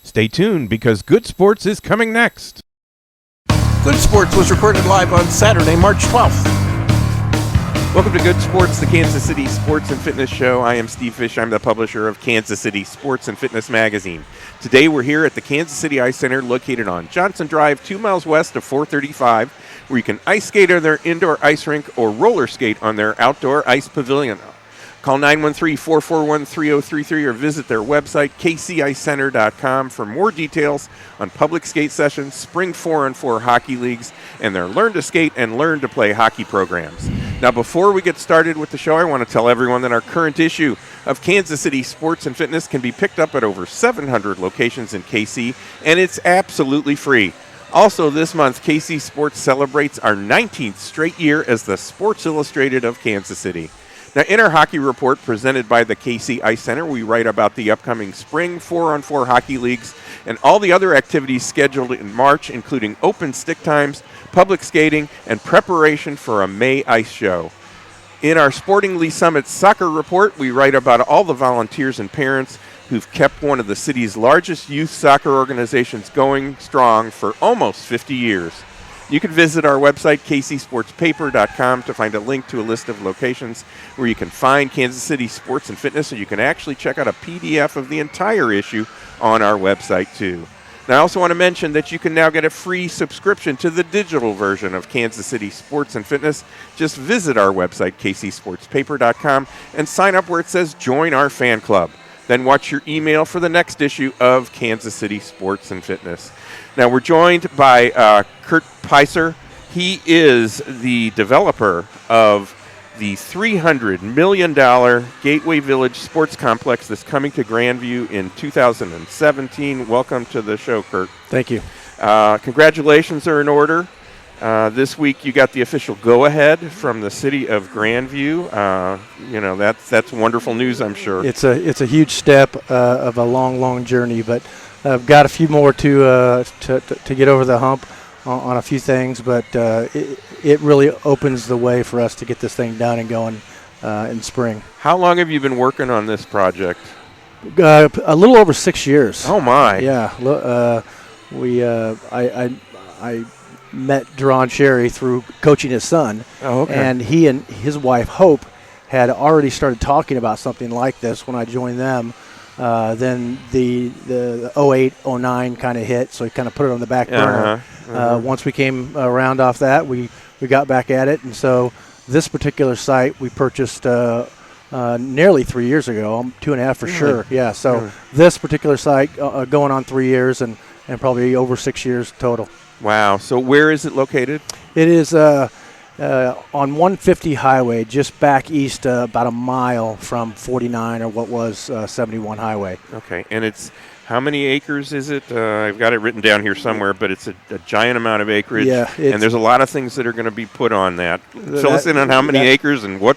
Stay tuned because Good Sports is coming next. Good Sports was recorded live on Saturday, March 12th. Welcome to Good Sports, the Kansas City Sports and Fitness Show. I am Steve Fish. I'm the publisher of Kansas City Sports and Fitness Magazine. Today we're here at the Kansas City Ice Center located on Johnson Drive, 2 miles west of 435, where you can ice skate on their indoor ice rink or roller skate on their outdoor ice pavilion. Call 913-441-3033 or visit their website, kcicecenter.com, for more details on public skate sessions, spring 4-on-4 hockey leagues, and their Learn to Skate and Learn to Play hockey programs. Now, before we get started with the show, I want to tell everyone that our current issue of Kansas City Sports and Fitness can be picked up at over 700 locations in KC, and it's absolutely free. Also, this month, KC Sports celebrates our 19th straight year as the Sports Illustrated of Kansas City. Now, in our hockey report presented by the KC Ice Center, we write about the upcoming spring 4-on-4 hockey leagues and all the other activities scheduled in March, including open stick times, public skating, and preparation for a May ice show. In our Sporting Lee Summit soccer report, we write about all the volunteers and parents who've kept one of the city's largest youth soccer organizations going strong for almost 50 years. You can visit our website, kcsportspaper.com, to find a link to a list of locations where you can find Kansas City Sports and Fitness, and you can actually check out a PDF of the entire issue on our website, too. Now, I also want to mention that you can now get a free subscription to the digital version of Kansas City Sports and Fitness. Just visit our website, kcsportspaper.com, and sign up where it says Join Our Fan Club. Then watch your email for the next issue of Kansas City Sports and Fitness. Now, we're joined by Kurt Pycior. He is the developer of the $300 million Gateway Village Sports Complex that's coming to Grandview in 2017. Welcome to the show, Kurt. Thank you. Congratulations are in order. This week you got the official go-ahead from the city of Grandview. That's wonderful news, I'm sure. It's a huge step of a long journey, but I've got a few more to get over the hump on a few things, but it really opens the way for us to get this thing done and going in spring. How long have you been working on this project? A little over 6 years. Oh my! Yeah, I met Deron Sherry through coaching his son. Oh, okay. And he and his wife Hope had already started talking about something like this when I joined them. Then the 08-09 kind of hit, so he kind of put it on the back burner. Once we came around off that, we got back at it, and so this particular site we purchased nearly 3 years ago, 2.5 for sure. Yeah, so this particular site going on 3 years and probably over 6 years total. Wow. So where is it located? It is on 150 highway, just back east about a mile from 49 or what was 71 highway. Okay. And it's how many acres is it? I've got it written down here somewhere, but it's a giant amount of acreage. Yeah. And there's a lot of things that are going to be put on that. Fill us in on how many acres and what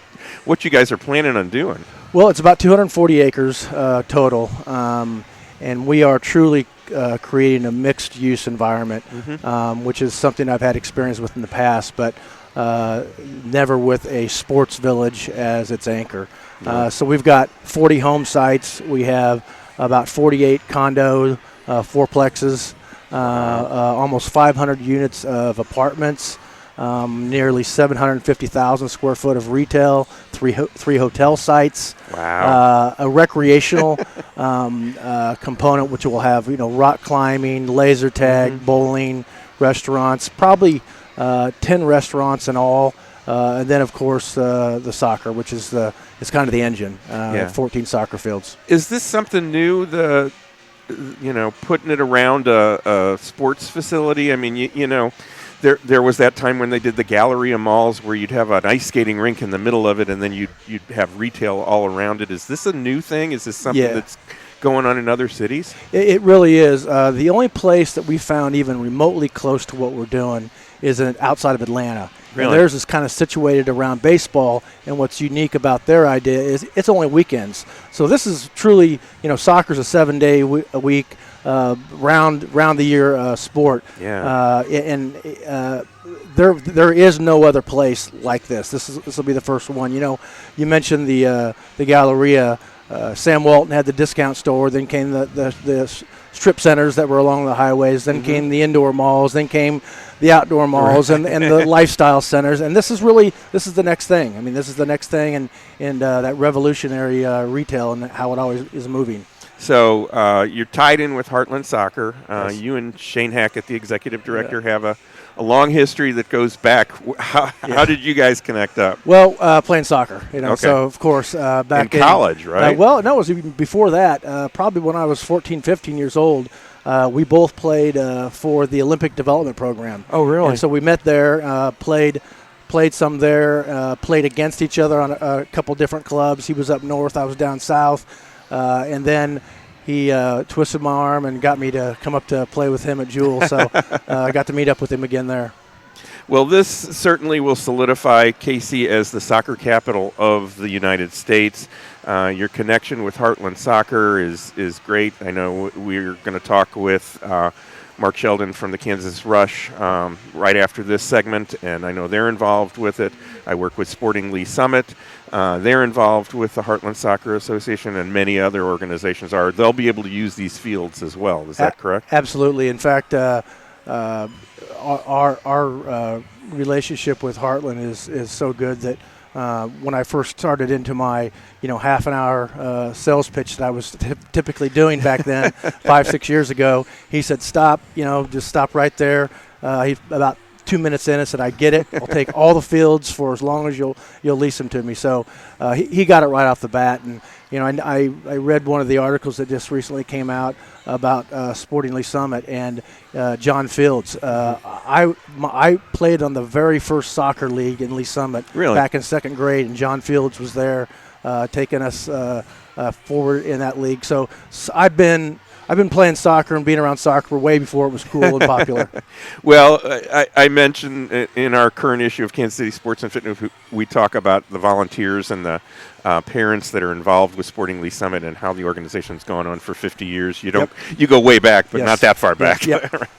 you guys are planning on doing. Well, it's about 240 acres total, and we are truly creating a mixed-use environment, which is something I've had experience with in the past, but never with a sports village as its anchor. So we've got 40 home sites. We have about 48 condo fourplexes, almost 500 units of apartments, nearly 750,000 square foot of retail, three hotel sites. Wow. A recreational component, which will have rock climbing, laser tag, bowling, restaurants, probably 10 restaurants in all, and then of course the soccer, which is it's kind of the engine. 14 soccer fields. Is this something new? Putting it around a sports facility. I mean, There was that time when they did the Galleria malls where you'd have an ice skating rink in the middle of it, and then you'd have retail all around it. Is this a new thing? Is this something that's going on in other cities? It really is. The only place that we found even remotely close to what we're doing is outside of Atlanta. Really? And theirs is kind of situated around baseball, and what's unique about their idea is it's only weekends. So this is truly, soccer's a 7-day a week, round the year sport. Yeah. There is no other place like this. This will be the first one. You mentioned the Galleria. Sam Walton had the discount store. Then came the strip centers that were along the highways. Then came the indoor malls. Then came the outdoor malls and the lifestyle centers. And this is the next thing. I mean, this is the next thing, and that revolutionary retail and how it always is moving. So you're tied in with Heartland Soccer. Yes. You and Shane Hackett, the executive director, have a long history that goes back. How did you guys connect up? Well, playing soccer, Okay. So of course back in college, right? Well, no, it was even before that. Probably when I was 14, 15 years old. We both played for the Olympic Development Program. Oh, really? And so we met there, played some there, played against each other on a couple different clubs. He was up north, I was down south, and then he twisted my arm and got me to come up to play with him at Jewel. So I got to meet up with him again there. Well, this certainly will solidify KC as the soccer capital of the United States. Your connection with Heartland Soccer is great. I know we're going to talk with Mark Sheldon from the Kansas Rush right after this segment, and I know they're involved with it. I work with Sporting Lee Summit. They're involved with the Heartland Soccer Association, and many other organizations are. They'll be able to use these fields as well. Is that correct? Absolutely. In fact, our relationship with Heartland is so good that when I first started into my half an hour sales pitch that I was typically doing back then 5-6 years ago, he said stop, just stop right there. He about 2 minutes in, I said, I get it. I'll take all the fields for as long as you'll lease them to me. So he got it right off the bat. And I read one of the articles that just recently came out about Sporting Lee Summit and John Fields. I played on the very first soccer league in Lee Summit back in second grade, and John Fields was there taking us forward in that league. So I've been playing soccer and being around soccer way before it was cool and popular. Well, I mentioned in our current issue of Kansas City Sports and Fitness, we talk about the volunteers and the parents that are involved with Sporting Lee Summit and how the organization's gone on for 50 years. You go way back, but not that far back. Yep.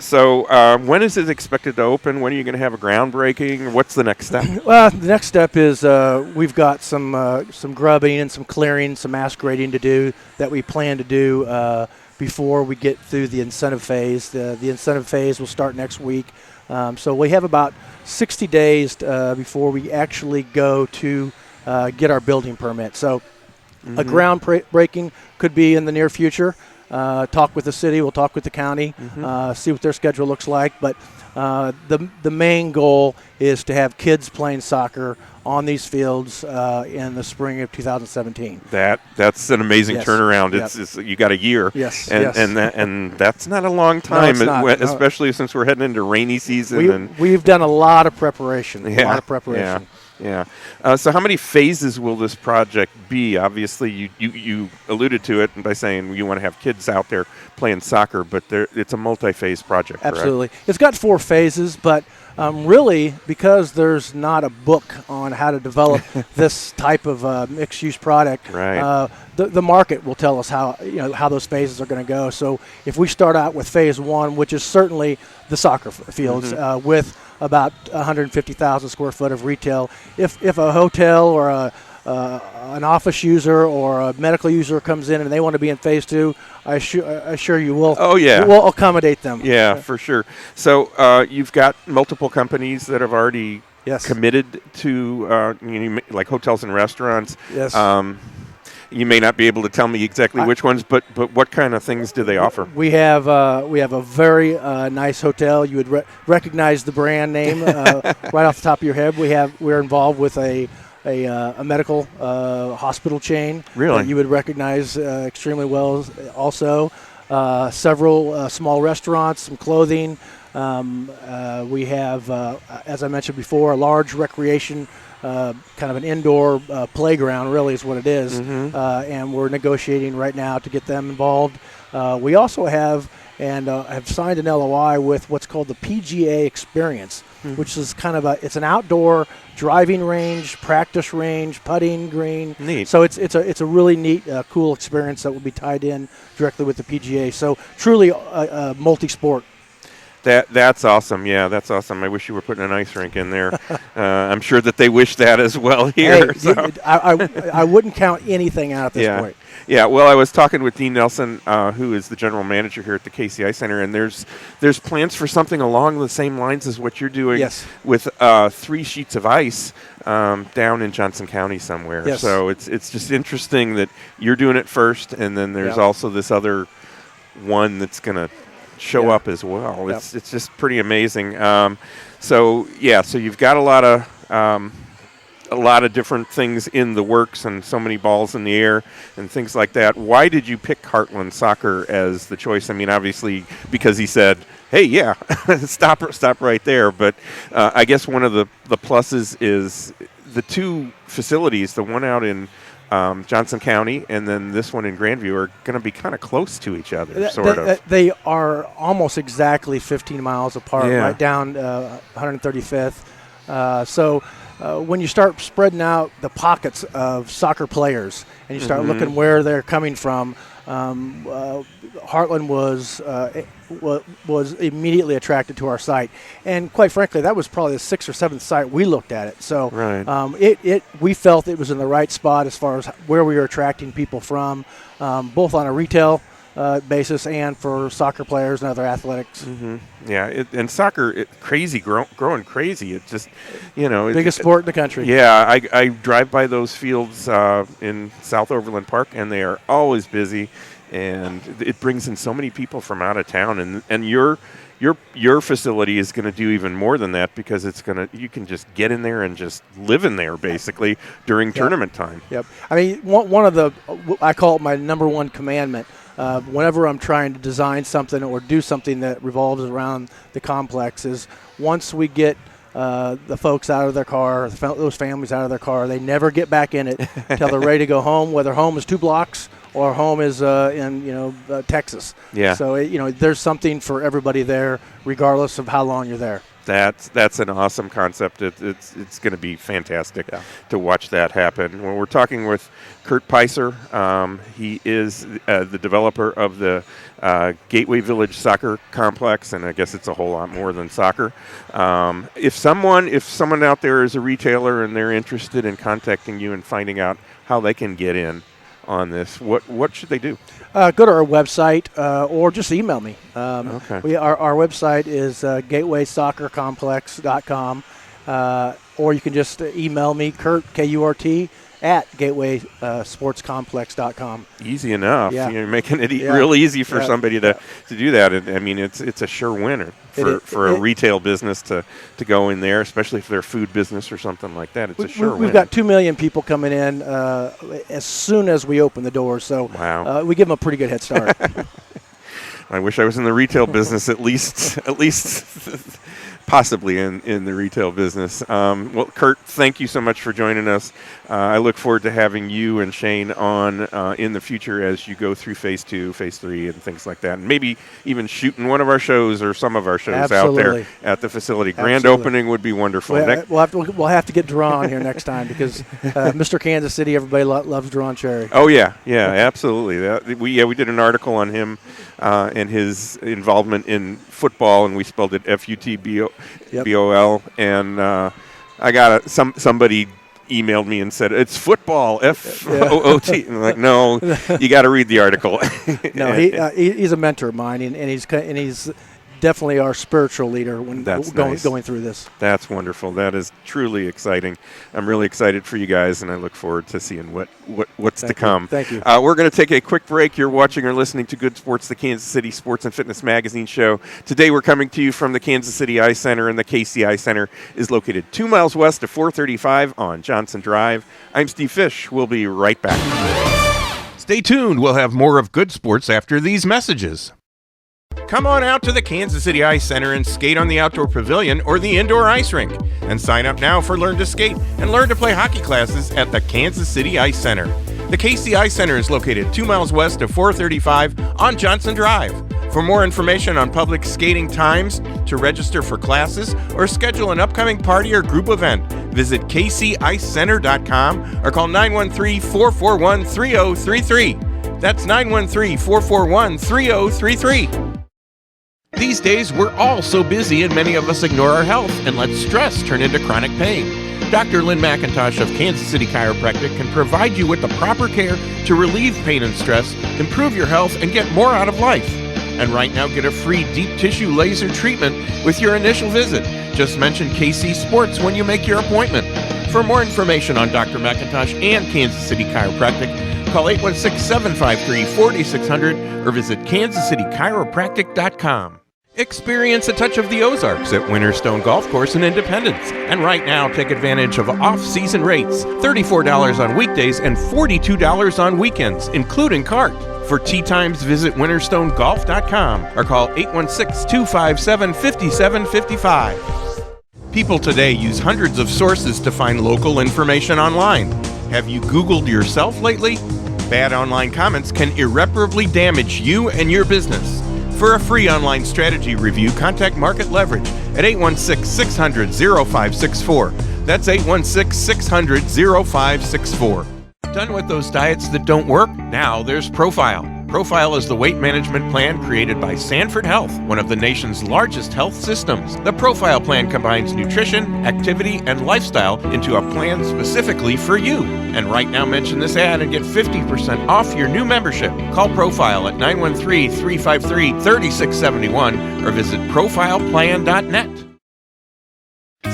So when is it expected to open? When are you going to have a groundbreaking? What's the next step? Well, the next step is we've got some grubbing and some clearing, some masquerading to do that we plan to do before we get through the incentive phase. The incentive phase will start next week. So we have about 60 days before we actually go to get our building permit. So a groundbreaking could be in the near future. Talk with the city, we'll talk with the county, see what their schedule looks like. But the main goal is to have kids playing soccer on these fields in the spring of 2017. That's an amazing turnaround. It's you got a year. Yes. And that's not a long time, especially since we're heading into rainy season. We've done a lot of preparation. Yeah. So how many phases will this project be? Obviously, you alluded to it by saying you want to have kids out there playing soccer, but it's a multi-phase project, Absolutely. Correct? It's got 4 phases, but really, because there's not a book on how to develop this type of mixed-use product, right. The market will tell us how those phases are going to go. So if we start out with phase 1, which is certainly the soccer fields, with about 150,000 square foot of retail, if a hotel or an office user or a medical user comes in and they want to be in phase 2, I assure you will. Oh yeah, we'll accommodate them. Yeah, for sure. So you've got multiple companies that have already committed to like hotels and restaurants. Yes. You may not be able to tell me exactly which ones, but what kind of things do they offer? We have a very nice hotel. You would recognize the brand name right off the top of your head. We're involved with a medical hospital chain. Really? That you would recognize extremely well. Also, several small restaurants, some clothing. We have, as I mentioned before, a large recreation. Kind of an indoor playground, really, is what it is. And we're negotiating right now to get them involved. We also have signed an LOI with what's called the PGA Experience, which is kind of it's an outdoor driving range, practice range, putting green. Neat. So it's a really neat, cool experience that will be tied in directly with the PGA. So truly multi-sport. That's awesome. Yeah, that's awesome. I wish you were putting an ice rink in there. I'm sure that they wish that as well here. Hey, I wouldn't count anything out at this point. Yeah, well, I was talking with Dean Nelson, who is the general manager here at the KCI Center, and there's plans for something along the same lines as what you're doing with 3 sheets of ice down in Johnson County somewhere. Yes. So it's just interesting that you're doing it first, and then there's also this other one that's going to show up as well. It's just pretty amazing. So you've got a lot of different things in the works and so many balls in the air and things like that. Why did you pick Heartland Soccer as the choice? I mean, obviously because he said, hey, yeah, stop right there. But I guess one of the pluses is the 2 facilities, the one out in Johnson County and then this one in Grandview, are going to be kind of close to each other, sort of. They are almost exactly 15 miles apart, right down 135th. When you start spreading out the pockets of soccer players and you start looking where they're coming from, Heartland was immediately attracted to our site, and quite frankly, that was probably the 6th or 7th site we looked at it. So we felt it was in the right spot as far as where we were attracting people from, both on a retail basis and for soccer players and other athletics. Yeah, and soccer, growing crazy. It's just, biggest sport in the country. Yeah, I drive by those fields in South Overland Park, and they are always busy, and it brings in so many people from out of town. And your facility is going to do even more than that, because you can just get in there and just live in there basically during tournament time. Yep. I mean, one of the, I call it my number one commandment. Whenever I'm trying to design something or do something that revolves around the complex, is once we get the folks out of their car, those families out of their car, they never get back in it until they're ready to go home, whether home is 2 blocks or home is in Texas. Yeah. So there's something for everybody there, regardless of how long you're there. That's an awesome concept. It's going to be fantastic to watch that happen. When we're talking with Kurt Pycior, he is the developer of the Gateway Village Soccer Complex, and I guess it's a whole lot more than soccer. If someone out there is a retailer and they're interested in contacting you and finding out how they can get in on this, what should they do? Go to our website or just email me. Okay. Our website is gatewaysoccercomplex.com, or you can just email me, Kurt, K-U-R-T, at gatewaysportscomplex.com. Easy enough. Yeah. You're making it real easy for somebody to do that. I mean, it's a sure winner for a retail business to go in there, especially if they're a food business or something like that. It's a sure winner. We've got 2 million people coming in as soon as we open the doors, so we give them a pretty good head start. I wish I was in the retail business, at least possibly in the retail business. Well, Kurt, thank you so much for joining us. I look forward to having you and Shane on in the future as you go through Phase 2, Phase 3, and things like that. And maybe even shooting one of our shows or some of our shows out there at the facility. Grand opening would be wonderful. We'll have to get Drew on here next time, because Mr. Kansas City, everybody loves Drew Cherry. Oh, yeah, absolutely. We did an article on him and his involvement in football, and we spelled it F-U-T-B-O-L, and I got somebody emailed me and said, it's football, F-O-O-T. And I'm like, no, you got to read the article. No, he's a mentor of mine, and he's definitely our spiritual leader when going through this. That's wonderful. That is truly exciting. I'm really excited for you guys, and I look forward to seeing what's to come. Thank you. We're going to take a quick break. You're watching or listening to Good Sports, the Kansas City Sports and Fitness Magazine show. Today we're coming to you from the Kansas City Ice Center, and the KCI Center is located 2 miles west of 435 on Johnson Drive. I'm Steve Fish. We'll be right back. Stay tuned. We'll have more of Good Sports after these messages. Come on out to the Kansas City Ice Center and skate on the outdoor pavilion or the indoor ice rink. And sign up now for Learn to Skate and Learn to Play hockey classes at the Kansas City Ice Center. The KC Ice Center is located 2 miles west of 435 on Johnson Drive. For more information on public skating times, to register for classes, or schedule an upcoming party or group event, visit kcicecenter.com or call 913-441-3033. That's 913-441-3033. These days, we're all so busy and many of us ignore our health and let stress turn into chronic pain. Dr. Lynn McIntosh of Kansas City Chiropractic can provide you with the proper care to relieve pain and stress, improve your health, and get more out of life. And right now, get a free deep tissue laser treatment with your initial visit. Just mention KC Sports when you make your appointment. For more information on Dr. McIntosh and Kansas City Chiropractic, call 816-753-4600 or visit kansascitychiropractic.com. Experience a touch of the Ozarks at Winterstone Golf Course in Independence. And right now, take advantage of off-season rates, $34 on weekdays and $42 on weekends, including cart. For tee times, visit winterstonegolf.com or call 816-257-5755. People today use hundreds of sources to find local information online. Have you Googled yourself lately? Bad online comments can irreparably damage you and your business. For a free online strategy review, contact Market Leverage at 816-600-0564. That's 816-600-0564. Done with those diets that don't work? Now there's Profile. Profile is the weight management plan created by Sanford Health, one of the nation's largest health systems. The Profile plan combines nutrition, activity, and lifestyle into a plan specifically for you. And right now, mention this ad and get 50% off your new membership. Call Profile at 913-353-3671 or visit profileplan.net.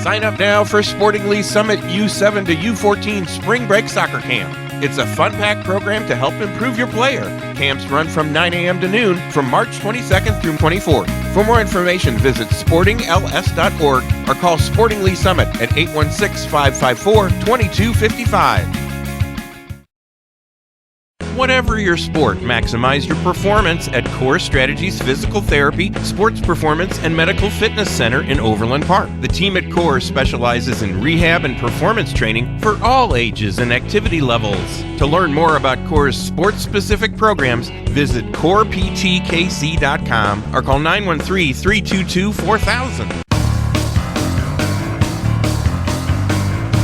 Sign up now for Sporting Lee's Summit U7 to U14 Spring Break Soccer Camp. It's a fun-packed program to help improve your player. Camps run from 9 a.m. to noon from March 22nd through 24th. For more information, visit sportingls.org or call Sporting Lee Summit at 816-554-2255. Whatever your sport, maximize your performance at Core Strategies Physical Therapy, Sports Performance, and Medical Fitness Center in Overland Park. The team at Core specializes in rehab and performance training for all ages and activity levels. To learn more about Core's sports-specific programs, visit coreptkc.com or call 913-322-4000.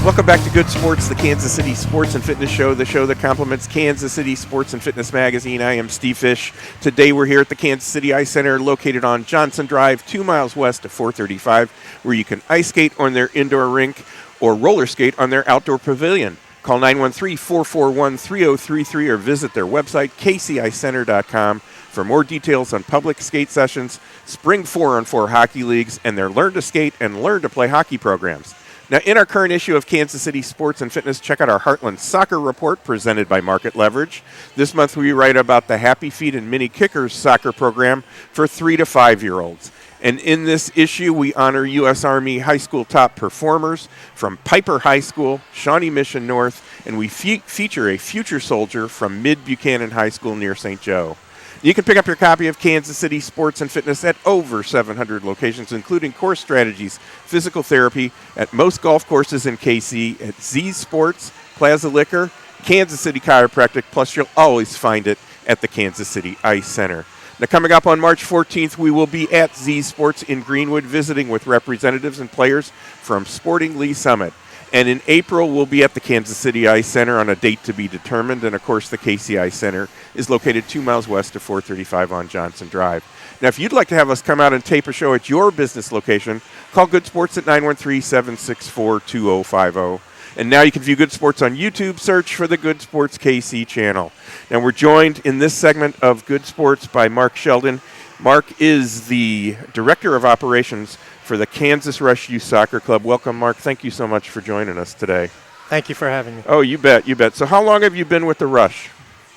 Welcome back to Good Sports, the Kansas City Sports and Fitness Show, the show that complements Kansas City Sports and Fitness Magazine. I am Steve Fish. Today we're here at the Kansas City Ice Center, located on Johnson Drive, 2 miles west of 435, where you can ice skate on their indoor rink or roller skate on their outdoor pavilion. Call 913-441-3033 or visit their website, kcicenter.com, for more details on public skate sessions, spring 4-on-4 hockey leagues, and their Learn to Skate and Learn to Play hockey programs. Now, in our current issue of Kansas City Sports and Fitness, check out our Heartland Soccer Report presented by Market Leverage. This month we write about the Happy Feet and Mini Kickers soccer program for 3 to 5-year-olds. And in this issue, we honor U.S. Army high school top performers from Piper High School, Shawnee Mission North, and we feature a future soldier from Mid-Buchanan High School near St. Joe. You can pick up your copy of Kansas City Sports and Fitness at over 700 locations, including Core Strategies, Physical Therapy at most golf courses in KC, at Z Sports, Plaza Liquor, Kansas City Chiropractic, plus you'll always find it at the Kansas City Ice Center. Now, coming up on March 14th, we will be at Z Sports in Greenwood visiting with representatives and players from Sporting Lee Summit. And in April, we'll be at the Kansas City Ice Center on a date to be determined. And, of course, the KC Ice Center is located 2 miles west of 435 on Johnson Drive. Now, if you'd like to have us come out and tape a show at your business location, call Good Sports at 913-764-2050. And now you can view Good Sports on YouTube. Search for the Good Sports KC channel. Now, we're joined in this segment of Good Sports by Mark Sheldon. Mark is the Director of Operations for the Kansas Rush Youth Soccer Club. Welcome, Mark. Thank you so much for joining us today. Thank you for having me. Oh, you bet, you bet. So how long have you been with the Rush?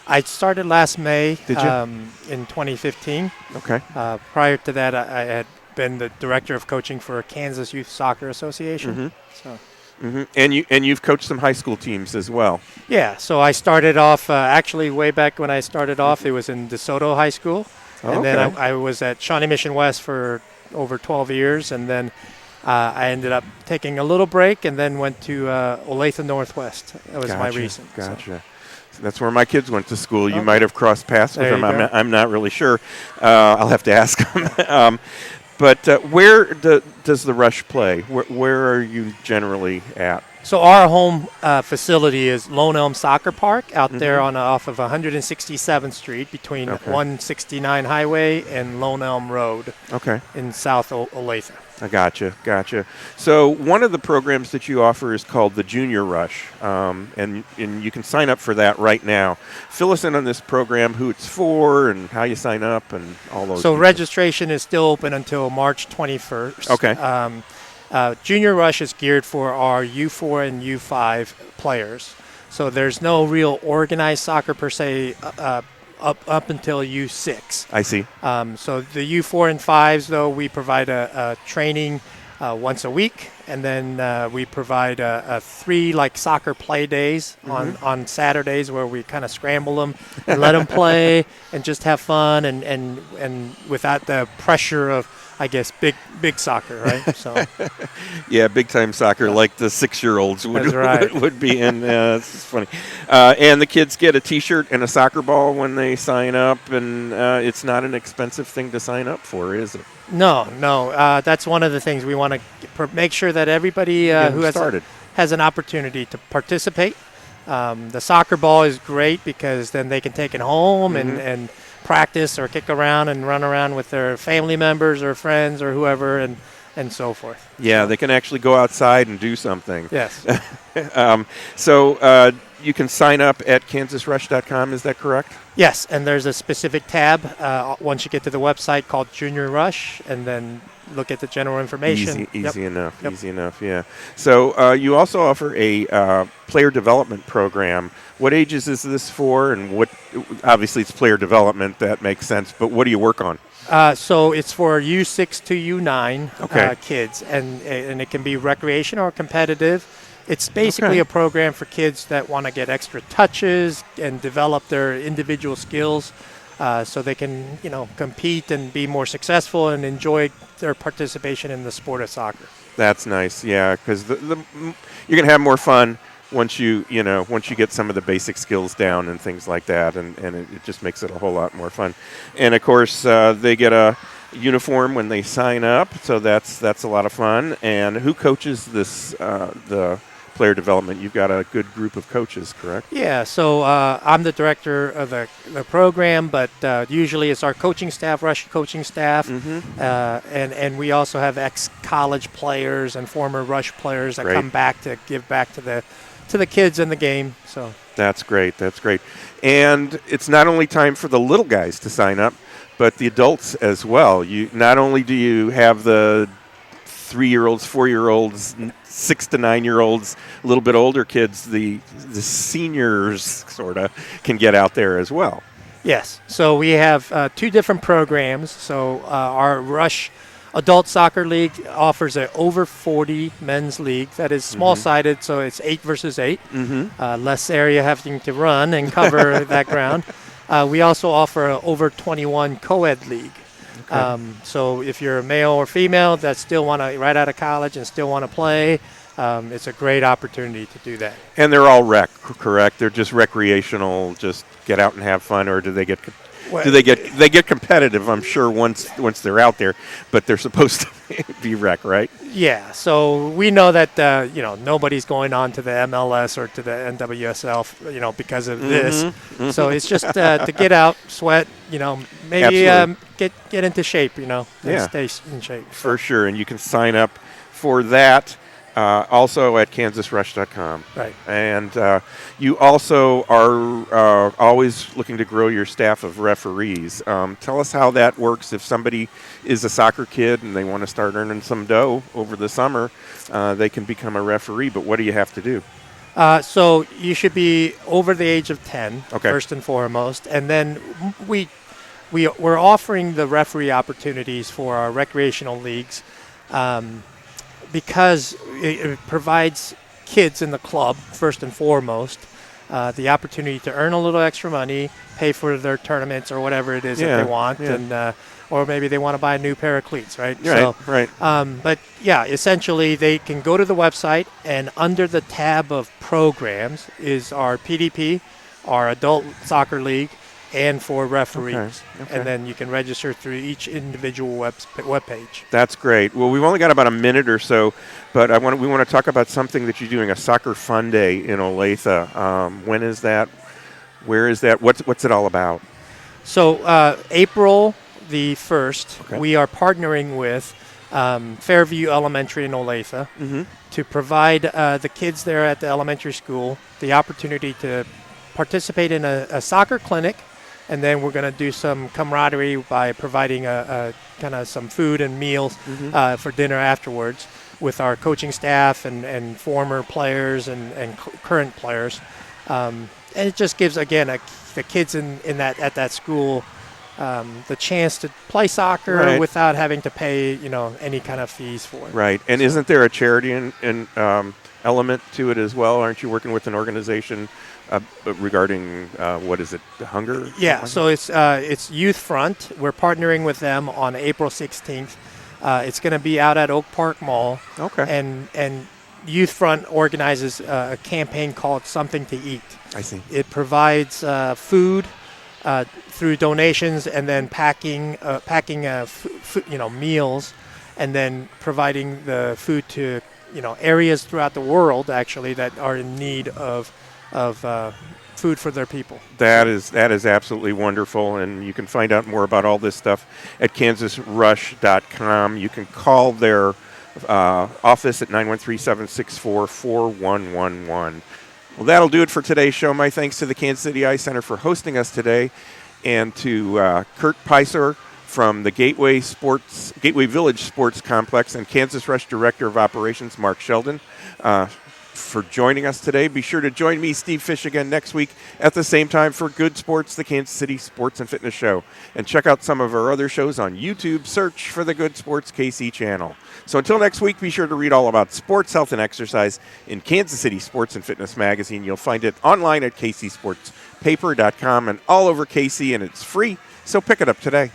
I started last May. Did you? In 2015. Okay. Prior to that, I had been the Director of Coaching for Kansas Youth Soccer Association. Mm-hmm. And you've coached some high school teams as well. Yeah, so I started off, actually way back when I started off, it was in DeSoto High School. And then I was at Shawnee Mission West for over 12 years, and then I ended up taking a little break and then went to Olathe Northwest. That was my reason. Gotcha. So that's where my kids went to school. You might have crossed paths with them. I'm not really sure. I'll have to ask them. But where does the Rush play? Where are you generally at? So our home facility is Lone Elm Soccer Park out there off of 167th Street between 169 Highway and Lone Elm Road. Okay. In South Olathe. I gotcha. So one of the programs that you offer is called the Junior Rush, and you can sign up for that right now. Fill us in on this program, who it's for, and how you sign up, and all those. So registration is still open until March 21st. Okay. Junior Rush is geared for our U4 and U5 players. So there's no real organized soccer per se up until U6. I see. So the U4 and 5s, though, we provide a training once a week, and then we provide 3 soccer play days on Saturdays where we kind of scramble them and let them play and just have fun and without the pressure of, I guess, big soccer, right? So, yeah, big time soccer, like the 6-year-olds would be in. It's funny, and the kids get a T-shirt and a soccer ball when they sign up, and it's not an expensive thing to sign up for, is it? No. That's one of the things we want to make sure that everybody who has an opportunity to participate. The soccer ball is great because then they can take it home and practice or kick around and run around with their family members or friends or whoever and so forth. Yeah, they can actually go outside and do something. Yes. So you can sign up at kansasrush.com, is that correct? Yes, and there's a specific tab once you get to the website called Junior Rush, and then look at the general information. Easy enough, yeah. So you also offer a player development program. What ages is this for, and what? Obviously, it's player development. That makes sense. But what do you work on? So it's for U6 to U9 kids, and it can be recreation or competitive. It's basically a program for kids that want to get extra touches and develop their individual skills, so they can, compete and be more successful and enjoy their participation in the sport of soccer. That's nice, yeah, because you're gonna have more fun once you get some of the basic skills down and things like that, and it just makes it a whole lot more fun. And of course, they get a uniform when they sign up, so that's a lot of fun. And who coaches this the player development? You've got a good group of coaches, correct? Yeah, so I'm the director of the program, but usually it's our coaching staff, Rush coaching staff, and we also have ex-college players and former Rush players that come back to give back to the kids in the game. So that's great. And it's not only time for the little guys to sign up, but the adults as well. You not only do you have the 3-year-olds, 4-year-olds, 6 to 9-year-olds, a little bit older kids, the seniors sort of can get out there as well. Yes. So we have 2 different programs. So our Rush Adult Soccer League offers an over 40 men's league that is small-sided, so it's 8 versus 8. Less area having to run and cover that ground. We also offer an over 21 co-ed league. So if you're a male or female that still want to, right out of college and still want to play, it's a great opportunity to do that. And they're all rec, correct? They're just recreational, just get out and have fun, or do they get they get competitive? I'm sure once they're out there, but they're supposed to be rec, right? Yeah. So we know that nobody's going on to the MLS or to the NWSL, because of this. So it's just to get out, sweat, maybe get into shape, and stay in shape. For sure, and you can sign up for that. Also at kansasrush.com. Right. And you also are always looking to grow your staff of referees. Tell us how that works. If somebody is a soccer kid and they want to start earning some dough over the summer, they can become a referee. But what do you have to do? So you should be over the age of 10, first and foremost. And then we're offering the referee opportunities for our recreational leagues. Because it provides kids in the club, first and foremost, the opportunity to earn a little extra money, pay for their tournaments or whatever it is that they want, and or maybe they want to buy a new pair of cleats, right? Right. But yeah, essentially they can go to the website, and under the tab of programs is our PDP, our Adult Soccer League, and for referees. Okay. And then you can register through each individual web page. That's great. Well, we've only got about a minute or so, but we want to talk about something that you're doing, a soccer fun day in Olathe. When is that? Where is that? What's it all about? So April the 1st, we are partnering with Fairview Elementary in Olathe to provide the kids there at the elementary school the opportunity to participate in a soccer clinic, and then we're going to do some camaraderie by providing a kind of some food and meals for dinner afterwards with our coaching staff and former players and current players. And it just gives, again, the kids at that school the chance to play soccer without having to pay, any kind of fees for it. Right. And isn't there a charity element to it as well? Aren't you working with an organization regarding what is it, hunger? Yeah. So it's Youth Front. We're partnering with them on April 16th. It's going to be out at Oak Park Mall. Okay. And Youth Front organizes a campaign called Something to Eat. I see. It provides food through donations, and then packing meals, and then providing the food to areas throughout the world actually that are in need of food for their people. That is absolutely wonderful, and you can find out more about all this stuff at kansasrush.com. You can call their office at 913-764-4111. Well, that'll do it for today's show. My thanks to the Kansas City Ice Center for hosting us today, and to Kurt Pycior from the Gateway Village Sports Complex and Kansas Rush Director of Operations, Mark Sheldon, for joining us today. Be sure to join me, Steve Fish, again next week at the same time for Good Sports, the Kansas City Sports and Fitness Show. And check out some of our other shows on YouTube. Search for the Good Sports KC channel. So until next week, be sure to read all about sports, health, and exercise in Kansas City Sports and Fitness Magazine. You'll find it online at kcsportspaper.com and all over KC, and it's free, so pick it up today.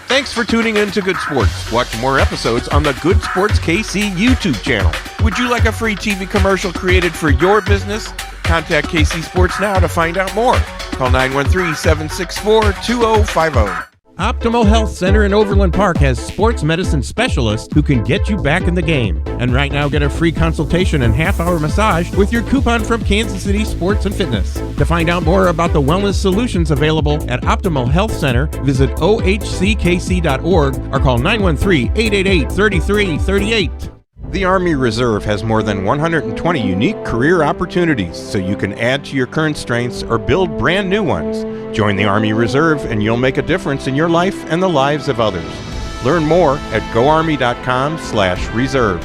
Thanks for tuning in to Good Sports. Watch more episodes on the Good Sports KC YouTube channel. Would you like a free TV commercial created for your business? Contact KC Sports now to find out more. Call 913-764-2050. Optimal Health Center in Overland Park has sports medicine specialists who can get you back in the game. And right now, get a free consultation and half-hour massage with your coupon from Kansas City Sports and Fitness. To find out more about the wellness solutions available at Optimal Health Center, visit ohckc.org or call 913-888-3338. The Army Reserve has more than 120 unique career opportunities, so you can add to your current strengths or build brand new ones. Join the Army Reserve and you'll make a difference in your life and the lives of others. Learn more at goarmy.com/reserve.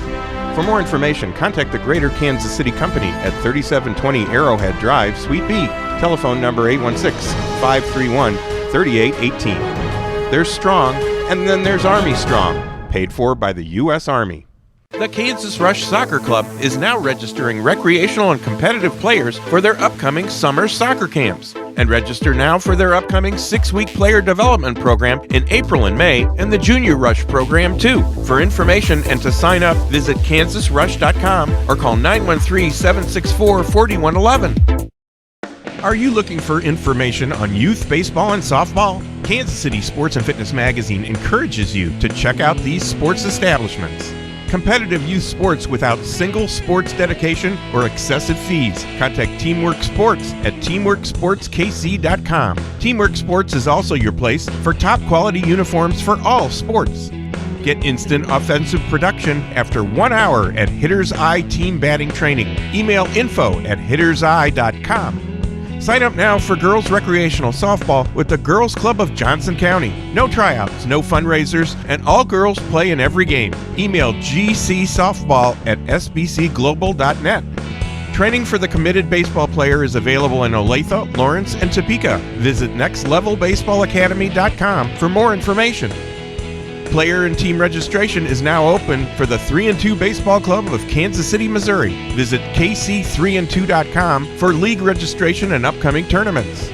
For more information, contact the Greater Kansas City Company at 3720 Arrowhead Drive, Suite B. Telephone number 816-531-3818. There's Strong, and then there's Army Strong, paid for by the U.S. Army. The Kansas Rush Soccer Club is now registering recreational and competitive players for their upcoming summer soccer camps. And register now for their upcoming 6-week player development program in April and May, and the Junior Rush program too. For information and to sign up, visit kansasrush.com or call 913-764-4111. Are you looking for information on youth baseball and softball? Kansas City Sports and Fitness Magazine encourages you to check out these sports establishments. Competitive youth sports without single sports dedication or excessive fees. Contact Teamwork Sports at teamworksportskc.com. Teamwork Sports is also your place for top quality uniforms for all sports. Get instant offensive production after 1 hour at Hitter's Eye Team Batting Training. Email info@hitterseye.com. Sign up now for girls recreational softball with the Girls Club of Johnson County. No tryouts, no fundraisers, and all girls play in every game. Email gcsoftball@sbcglobal.net. Training for the committed baseball player is available in Olathe, Lawrence, and Topeka. Visit nextlevelbaseballacademy.com for more information. Player and team registration is now open for the 3-2 Baseball Club of Kansas City, Missouri. Visit kc3and2.com for league registration and upcoming tournaments.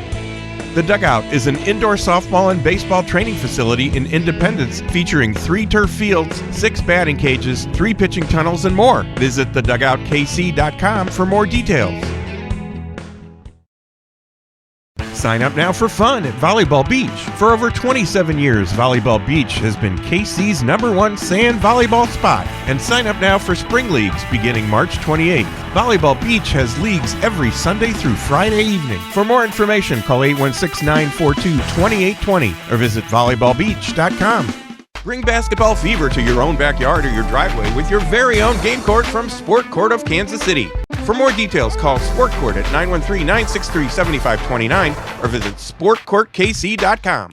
The Dugout is an indoor softball and baseball training facility in Independence featuring 3 turf fields, 6 batting cages, 3 pitching tunnels, and more. Visit thedugoutkc.com for more details. Sign up now for fun at Volleyball Beach. For over 27 years, Volleyball Beach has been KC's #1 sand volleyball spot. And sign up now for spring leagues beginning March 28th. Volleyball Beach has leagues every Sunday through Friday evening. For more information, call 816-942-2820 or visit volleyballbeach.com. Bring basketball fever to your own backyard or your driveway with your very own game court from Sport Court of Kansas City. For more details, call Sport Court at 913-963-7529 or visit sportcourtkc.com.